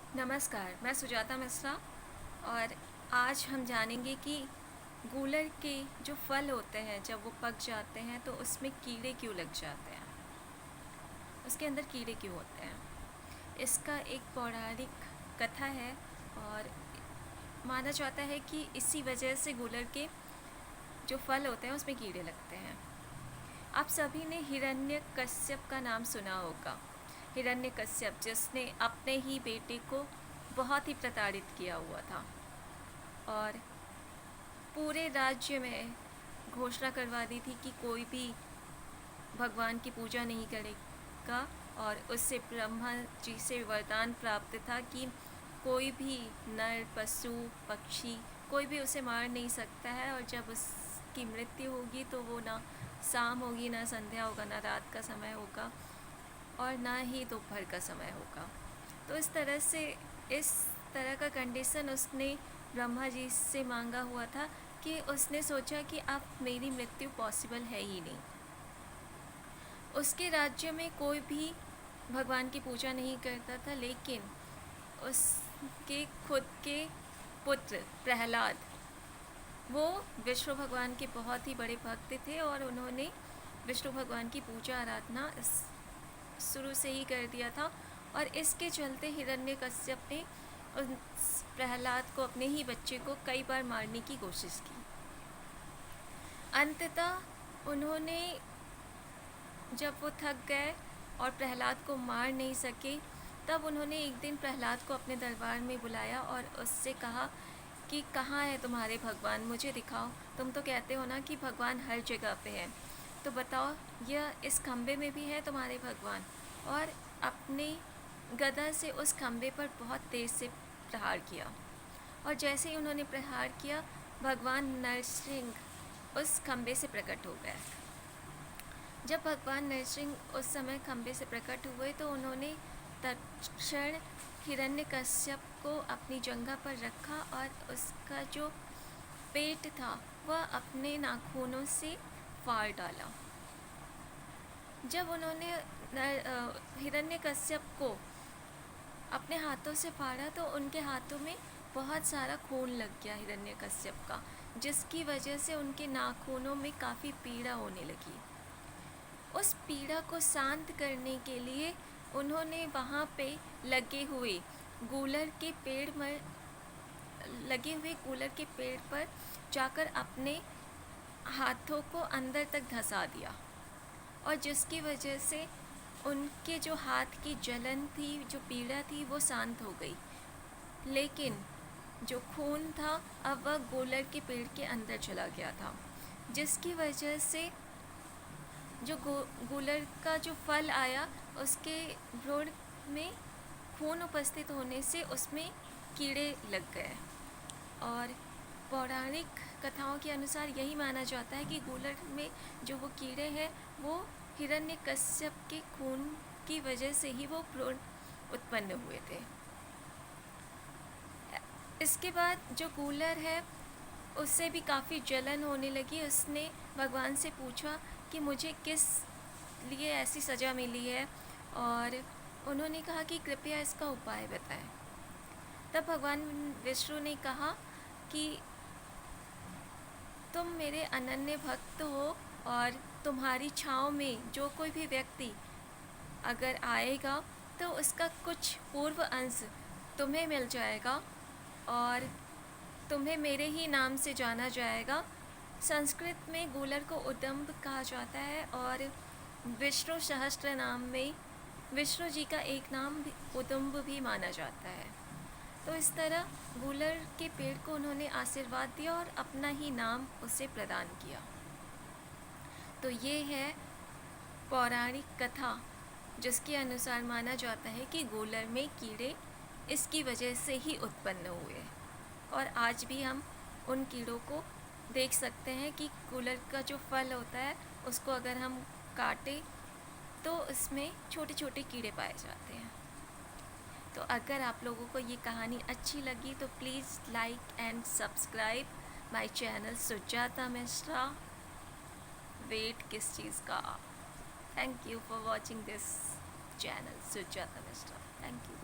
नमस्कार, मैं सुजाता मिश्रा और आज हम जानेंगे कि गूलर के जो फल होते हैं जब वो पक जाते हैं तो उसमें कीड़े क्यों लग जाते हैं, उसके अंदर कीड़े क्यों होते हैं। इसका एक पौराणिक कथा है और माना जाता है कि इसी वजह से गूलर के जो फल होते हैं उसमें कीड़े लगते हैं। आप सभी ने हिरण्यकश्यप का नाम सुना होगा। हिरण्यकश्यप जिसने अपने ही बेटे को बहुत ही प्रताड़ित किया हुआ था और पूरे राज्य में घोषणा करवा दी थी कि कोई भी भगवान की पूजा नहीं करेगा और उससे ब्रह्मा जी से वरदान प्राप्त था कि कोई भी नर पशु पक्षी कोई भी उसे मार नहीं सकता है और जब उसकी मृत्यु होगी तो वो ना शाम होगी, ना संध्या होगा, ना रात का समय होगा और ना ही दोपहर का समय होगा। तो इस तरह का कंडीशन उसने ब्रह्मा जी से मांगा हुआ था कि उसने सोचा कि अब मेरी मृत्यु पॉसिबल है ही नहीं। उसके राज्य में कोई भी भगवान की पूजा नहीं करता था, लेकिन उसके खुद के पुत्र प्रहलाद वो विष्णु भगवान के बहुत ही बड़े भक्त थे और उन्होंने विष्णु भगवान की पूजा आराधना शुरू से ही कर दिया था और इसके चलते हिरण्यकश्यप ने उस प्रहलाद को, अपने ही बच्चे को, कई बार मारने की कोशिश की। अंततः उन्होंने, जब वो थक गए और प्रहलाद को मार नहीं सके, तब उन्होंने एक दिन प्रहलाद को अपने दरबार में बुलाया और उससे कहा कि कहाँ है तुम्हारे भगवान, मुझे दिखाओ। तुम तो कहते हो ना कि भगवान हर जगह पे है, तो बताओ यह इस खम्भे में भी है तुम्हारे भगवान। और अपने गदा से उस खम्भे पर बहुत तेज़ से प्रहार किया और जैसे ही उन्होंने प्रहार किया, भगवान नरसिंह उस खम्भे से प्रकट हो गए। जब भगवान नरसिंह उस समय खम्भे से प्रकट हुए तो उन्होंने तत्क्षण हिरण्यकश्यप को अपनी जंघा पर रखा और उसका जो पेट था वह अपने नाखूनों से फाड़ डाला। जब उन्होंने हिरण्यकश्यप को अपने हाथों से फाड़ा तो उनके हाथों में बहुत सारा खून लग गया हिरण्यकश्यप का, जिसकी वजह से उनके नाखूनों में काफ़ी पीड़ा होने लगी। उस पीड़ा को शांत करने के लिए उन्होंने वहाँ पे लगे हुए गूलर के पेड़ पर जाकर अपने हाथों को अंदर तक धंसा दिया और जिसकी वजह से उनके जो हाथ की जलन थी, जो पीड़ा थी, वो शांत हो गई। लेकिन जो खून था अब वह गूलर के पेड़ के अंदर चला गया था, जिसकी वजह से जो गूलर का जो फल आया उसके भ्रूण में खून उपस्थित होने से उसमें कीड़े लग गए। और पौराणिक कथाओं के अनुसार यही माना जाता है कि गूलर में जो वो कीड़े हैं वो हिरण्यकश्यप के खून की वजह से ही वो भ्रूण उत्पन्न हुए थे। इसके बाद जो गूलर है उससे भी काफ़ी जलन होने लगी। उसने भगवान से पूछा कि मुझे किस लिए ऐसी सज़ा मिली है और उन्होंने कहा कि कृपया इसका उपाय बताएं। तब भगवान विष्णु ने कहा कि तुम मेरे अनन्य भक्त हो और तुम्हारी छाँव में जो कोई भी व्यक्ति अगर आएगा तो उसका कुछ पूर्व अंश तुम्हें मिल जाएगा और तुम्हें मेरे ही नाम से जाना जाएगा। संस्कृत में गूलर को उदंब कहा जाता है और विष्णु सहस्त्र नाम में विष्णु जी का एक नाम उदंब भी माना जाता है। तो इस तरह गूलर के पेड़ को उन्होंने आशीर्वाद दिया और अपना ही नाम उसे प्रदान किया। तो ये है पौराणिक कथा, जिसके अनुसार माना जाता है कि गूलर में कीड़े इसकी वजह से ही उत्पन्न हुए और आज भी हम उन कीड़ों को देख सकते हैं कि गूलर का जो फल होता है उसको अगर हम काटें तो उसमें छोटे छोटे कीड़े पाए जाते हैं। तो अगर आप लोगों को ये कहानी अच्छी लगी तो please like and subscribe my channel Sujata Mishra. Wait किस चीज़ का? Thank you for watching this channel Sujata Mishra. Thank you.